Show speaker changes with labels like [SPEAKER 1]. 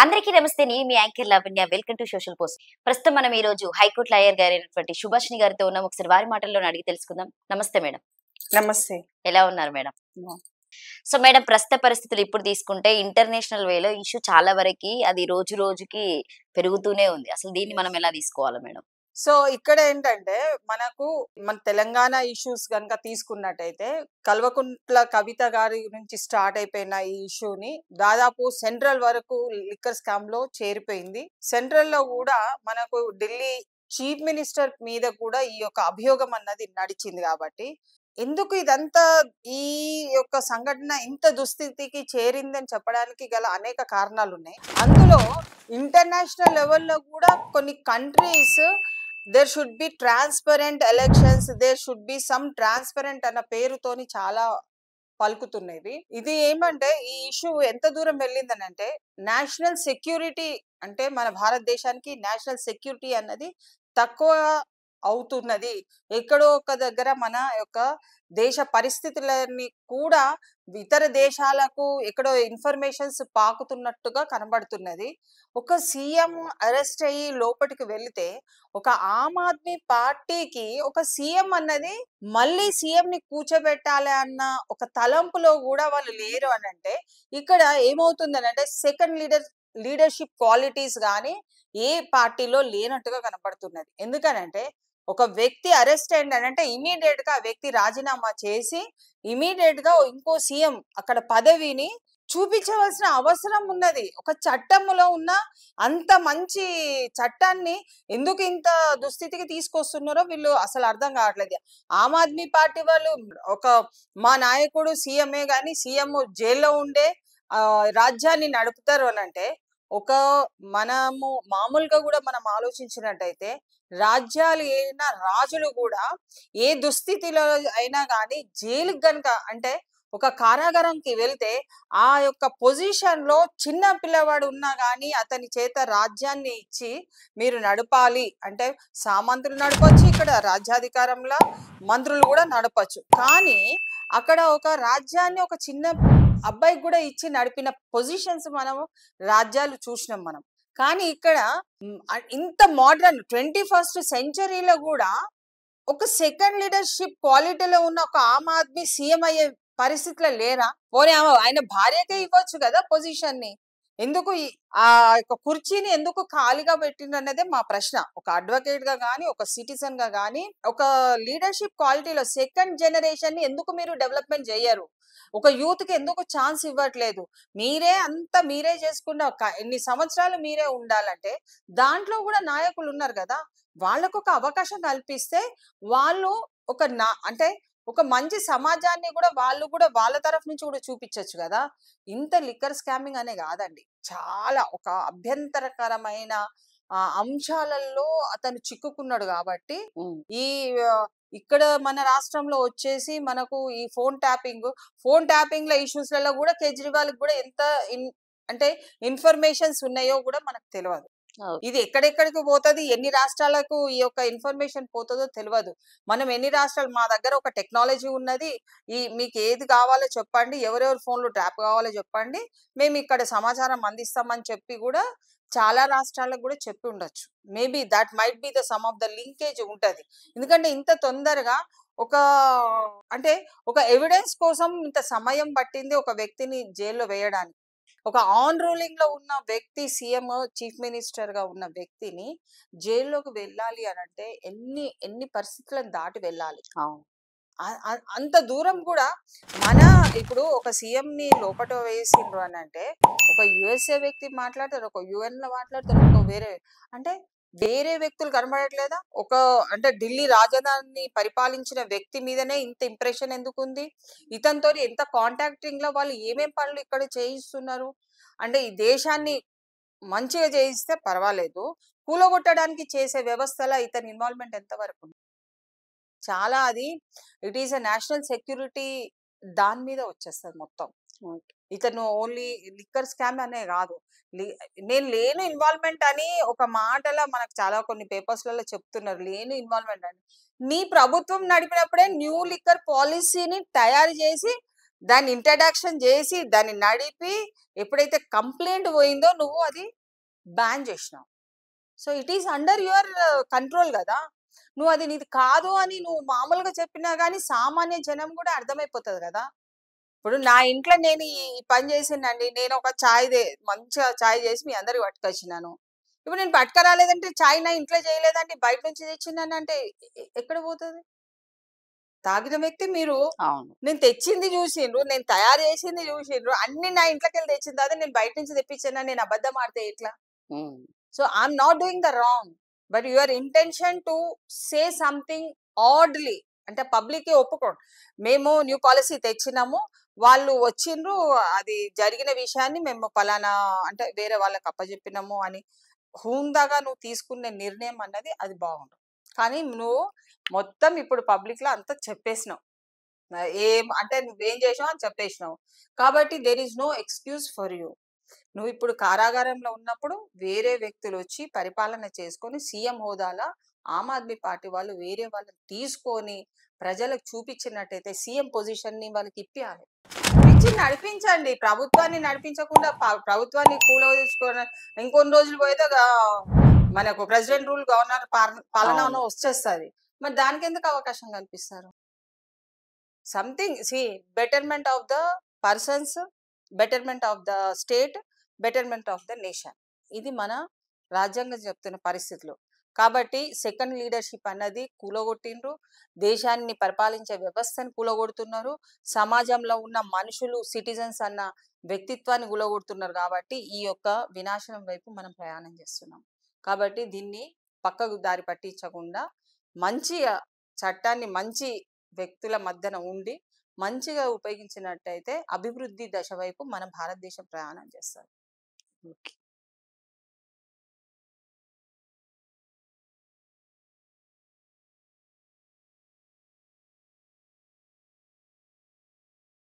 [SPEAKER 1] అందరికీ నమస్తే. నేను మీ anchor Lavanya. Welcome to social post. ప్రస్తుతం మనం ఈ రోజు హైకోర్టు లాయర్ గారైనటువంటి సుభాషిణి గారితో ఉన్నాం. ఒకసారి వారి మాటల్లోనే అడిగి తెలుసుకుందాం. నమస్తే మేడం.
[SPEAKER 2] నమస్తే.
[SPEAKER 1] ఎలా ఉన్నారు మేడం?
[SPEAKER 2] హ్మ్.
[SPEAKER 1] సో మేడం, ప్రస్తుత పరిస్థితులు ఇప్పుడు తీసుకుంటే ఇంటర్నేషనల్ వేలో ఇష్యూ చాలా వరకి అది రోజు రోజుకి పెరుగుతూనే ఉంది. అసలు దీన్ని మనం ఎలా తీసుకోవాలి మేడం?
[SPEAKER 2] సో ఇక్కడ ఏంటంటే మనకు మన తెలంగాణ ఇష్యూస్ గనుక తీసుకున్నట్టయితే కల్వకుంట్ల కవిత గారి నుంచి స్టార్ట్ అయిపోయిన ఈ ఇష్యూని దాదాపు సెంట్రల్ వరకు లిక్కర్ స్కామ్ లో చేరిపోయింది. సెంట్రల్ లో కూడా మనకు ఢిల్లీ చీఫ్ మినిస్టర్ మీద కూడా ఈ యొక్క అభియోగం అన్నది నడిచింది. కాబట్టి ఎందుకు ఇదంతా ఈ యొక్క సంఘటన ఇంత దుస్థితికి చేరిందని చెప్పడానికి గల అనేక కారణాలు ఉన్నాయి. అందులో ఇంటర్నేషనల్ లెవెల్లో కూడా కొన్ని countries there should be transparent elections, there should be some transparent అన్న పేరుతోని చాలా పలుకుతున్నవి. ఇది ఏమంటే ఈ ఇష్యూ ఎంత దూరం వెళ్ళిందని అంటే నేషనల్ సెక్యూరిటీ, అంటే మన భారతదేశానికి నేషనల్ సెక్యూరిటీ అన్నది తక్కువ అవుతున్నది. ఎక్కడో ఒక దగ్గర మన యొక్క దేశ పరిస్థితులని కూడా ఇతర దేశాలకు ఎక్కడో ఇన్ఫర్మేషన్స్ పాకుతున్నట్టుగా కనబడుతున్నది. ఒక సీఎం అరెస్ట్ అయ్యి లోపలికి వెళితే ఒక ఆమ్ ఆద్మీ పార్టీకి ఒక సీఎం అన్నది మళ్ళీ సీఎం ని కూర్చోబెట్టాలి అన్న ఒక తలంపులో కూడా వాళ్ళు లేరు అని అంటే ఇక్కడ ఏమవుతుందని అంటే సెకండ్ లీడర్షిప్ క్వాలిటీస్ కానీ ఏ పార్టీలో లేనట్టుగా కనపడుతున్నది. ఎందుకనంటే ఒక వ్యక్తి అరెస్ట్ అయిందంటే ఇమీడియట్ గా ఆ వ్యక్తి రాజీనామా చేసి ఇమీడియట్ గా ఇంకో సీఎం అక్కడ పదవిని చూపించవలసిన అవసరం ఉన్నది. ఒక చట్టములో ఉన్న అంత మంచి చట్టాన్ని ఎందుకు ఇంత దుస్థితికి తీసుకొస్తున్నారో వీళ్ళు అసలు అర్థం కావట్లేదు. ఆమ్ ఆద్మీ పార్టీ వాళ్ళు ఒక మా నాయకుడు సీఎంఏ గాని సీఎం జైల్లో ఉండే రాజ్యాన్ని నడుపుతారు అని అంటే ఒక మనము మామూలుగా కూడా మనం ఆలోచించినట్టయితే రాజ్యాలు అయినా రాజులు కూడా ఏ దుస్థితిలో అయినా కానీ జైలుకి గనుక అంటే ఒక కారాగారంకి వెళ్తే ఆ యొక్క పొజిషన్ లో చిన్న పిల్లవాడు ఉన్నా కానీ అతని చేత రాజ్యాన్ని ఇచ్చి మీరు నడపాలి అంటే సామంతులు నడపచ్చు, ఇక్కడ రాజ్యాధికారంలో మంత్రులు కూడా నడపచ్చు. కానీ అక్కడ ఒక రాజ్యాన్ని ఒక చిన్న అబ్బాయికి కూడా ఇచ్చి నడిపిన పొజిషన్స్ మనము రాజ్యాలు చూసినాం మనం. కానీ ఇక్కడ ఇంత మోడర్న్ 21st సెంచరీలో కూడా ఒక సెకండ్ లీడర్షిప్ క్వాలిటీలో ఉన్న ఒక ఆమ్ ఆద్మీ సీఎం అయ్యే పరిస్థితిలో లేరా? పోనీ ఆయన భార్యకే ఇవ్వచ్చు కదా పొజిషన్ ని. ఎందుకు ఆ యొక్క కుర్చీని ఎందుకు ఖాళీగా పెట్టిండ్రు అన్నదే మా ప్రశ్న. ఒక అడ్వకేట్ గా గానీ ఒక సిటిజన్ గా గానీ ఒక లీడర్షిప్ క్వాలిటీలో సెకండ్ జనరేషన్ ని ఎందుకు మీరు డెవలప్మెంట్ చేయరు? ఒక యూత్ కి ఎందుకు ఛాన్స్ ఇవ్వట్లేదు? మీరే చేసుకున్న ఎన్ని సంవత్సరాలు మీరే ఉండాలంటే దాంట్లో కూడా నాయకులు ఉన్నారు కదా, వాళ్ళకు ఒక అవకాశం కల్పిస్తే వాళ్ళు ఒక అంటే ఒక మంచి సమాజాన్ని కూడా వాళ్ళు కూడా వాళ్ళ తరఫు నుంచి కూడా చూపించవచ్చు కదా. ఇంత లిక్కర్ స్కామింగ్ అనే కాదండి, చాలా ఒక అభ్యంతరకరమైన అంశాలలో అతను చిక్కుకున్నాడు. కాబట్టి ఈ ఇక్కడ మన రాష్ట్రంలో వచ్చేసి మనకు ఈ ఫోన్ ట్యాపింగ్ లో ఇష్యూస్లలో కూడా కేజ్రీవాల్ కూడా ఎంత అంటే ఇన్ఫర్మేషన్స్ ఉన్నాయో కూడా మనకు తెలియదు. ఇది ఎక్కడెక్కడికి పోతుంది, ఎన్ని రాష్ట్రాలకు ఈ యొక్క ఇన్ఫర్మేషన్ పోతుందో తెలియదు. మనం ఎన్ని రాష్ట్రాలు, మా దగ్గర ఒక టెక్నాలజీ ఉన్నది, మీకు ఏది కావాలో చెప్పండి, ఎవరెవరి ఫోన్లు ట్యాప్ కావాలో చెప్పండి, మేము ఇక్కడ సమాచారం అందిస్తామని చెప్పి కూడా చాలా రాష్ట్రాలకు కూడా చెప్పి ఉండొచ్చు. Maybe that might be the sum of the linkage ఉంటది. ఎందుకంటే ఇంత తొందరగా ఒక అంటే ఒక ఎవిడెన్స్ కోసం ఇంత సమయం పట్టింది ఒక వ్యక్తిని జైల్లో వేయడానికి. ఒక ఆన్ రూలింగ్ లో ఉన్న వ్యక్తి, సీఎం చీఫ్ మినిస్టర్ గా ఉన్న వ్యక్తిని జైల్లోకి వెళ్ళాలి అని అంటే ఎన్ని పరిస్థితులను దాటి వెళ్ళాలి. అంత దూరం కూడా మన ఇప్పుడు ఒక సీఎం ని లోపట వేసిండ్రు అని అంటే ఒక యుఎస్ఏ వ్యక్తి మాట్లాడతారు, ఒక యుఎన్ లో మాట్లాడతారు, ఒక వేరే వ్యక్తులు కనబడట్లేదా? ఒక అంటే ఢిల్లీ రాజధానిని పరిపాలించిన వ్యక్తి మీదనే ఇంత ఇంప్రెషన్ ఎందుకు ఉంది? ఇతనితో ఎంత కాంటాక్టింగ్ లో వాళ్ళు ఏమేం పనులు ఇక్కడ చేయిస్తున్నారు అంటే ఈ దేశాన్ని మంచిగా చేయిస్తే పర్వాలేదు, కూలగొట్టడానికి చేసే వ్యవస్థలో ఇతని ఇన్వాల్వ్మెంట్ ఎంతవరకు ఉంది? చాలా అది it is a national security దాని మీద వచ్చేస్తుంది మొత్తం. ఇతను ఓన్లీ లిక్కర్ స్కామ్ అనే కాదు, నేను లేను ఇన్వాల్వ్మెంట్ అని ఒక మాటలా మనకు చాలా కొన్ని పేపర్స్లలో చెప్తున్నారు, లేను ఇన్వాల్వ్మెంట్ అని. నీ ప్రభుత్వం నడిపినప్పుడే న్యూ లిక్కర్ పాలసీని తయారు చేసి దాన్ని ఇంట్రడక్షన్ చేసి దాన్ని నడిపి ఎప్పుడైతే కంప్లైంట్ పోయిందో నువ్వు అది బ్యాన్ చేసినావు. So it is under your control కదా. నువ్వు అది నీది కాదు అని నువ్వు మామూలుగా చెప్పినా కానీ సామాన్య జనం కూడా అర్థమైపోతుంది కదా. ఇప్పుడు నా ఇంట్లో నేను ఈ పని చేసిందండి, నేను ఒక మంచిగా చాయ్ చేసి మీ అందరికి పట్టుకొచ్చినాను. ఇప్పుడు నేను పట్టుకరాలేదంటే చాయ్ నా ఇంట్లో చేయలేదంటే బయట నుంచి తెచ్చినాను అంటే ఎక్కడ పోతుంది? తాగిన వ్యక్తి మీరు.
[SPEAKER 1] అవును.
[SPEAKER 2] నేను తెచ్చింది చూసిండ్రు, నేను తయారు చేసింది చూసిండ్రు, అన్ని నా ఇంట్లోకి వెళ్ళి తెచ్చిన తర్వాత నేను బయట నుంచి తెప్పించాను, నేను అబద్ధం ఆడితే ఎట్లా? So I'm not doing the wrong, but your intention to say something oddly అంటే పబ్లిక్ ఒప్పుకోండి. మేము న్యూ పాలసీ తెచ్చినాము, వాళ్ళు వచ్చిండ్రు, అది జరిగిన విషయాన్ని మేము పలానా అంటే వేరే వాళ్ళకి అప్పచెప్పినాము అని హుందాగా నువ్వు తీసుకునే నిర్ణయం అన్నది అది బాగుండు. కానీ నువ్వు మొత్తం ఇప్పుడు పబ్లిక్ లో అంతా చెప్పేసినావు, ఏం అంటే నువ్వేం చేసావు అని చెప్పేసినావు. కాబట్టి there is no excuse for you. నువ్వు ఇప్పుడు కారాగారంలో ఉన్నప్పుడు వేరే వ్యక్తులు వచ్చి పరిపాలన చేసుకొని సీఎం హోదాలో ఆమ్ ఆద్మీ పార్టీ వాళ్ళు వేరే వాళ్ళని తీసుకొని ప్రజలకు చూపించినట్టయితే సీఎం పొజిషన్ ని వాళ్ళకి ఇప్పియాలి, ఇచ్చి నడిపించండి. ప్రభుత్వాన్ని నడిపించకుండా ప్రభుత్వాన్ని కూలదీసుకోవడం ఇంకొన్ని రోజులు పోయితే మనకు ప్రెసిడెంట్ రూల్ గవర్నర్ పాలన వచ్చేస్తుంది. మరి దానికి ఎందుకు అవకాశం కల్పిస్తారు? Something betterment of the persons, betterment of the state, betterment of the nation, ఇది మన రాజ్యాంగం చెప్తున్న పరిస్థితులు. కాబట్టి సెకండ్ లీడర్షిప్ అన్నది కూలగొట్టిండ్రు, దేశాన్ని పరిపాలించే వ్యవస్థను కూలగొడుతున్నారు, సమాజంలో ఉన్న మనుషులు సిటిజన్స్ అన్న వ్యక్తిత్వాన్ని కూలగొడుతున్నారు. కాబట్టి ఈ యొక్క వినాశనం వైపు మనం ప్రయాణం చేస్తున్నాం. కాబట్టి దీన్ని పక్కకు దారి పట్టించకుండా మంచిగా చట్టాన్ని మంచి వ్యక్తుల మధ్యన ఉండి మంచిగా ఉపయోగించినట్టయితే అభివృద్ధి దశ వైపు మన భారతదేశం ప్రయాణం చేస్తారు.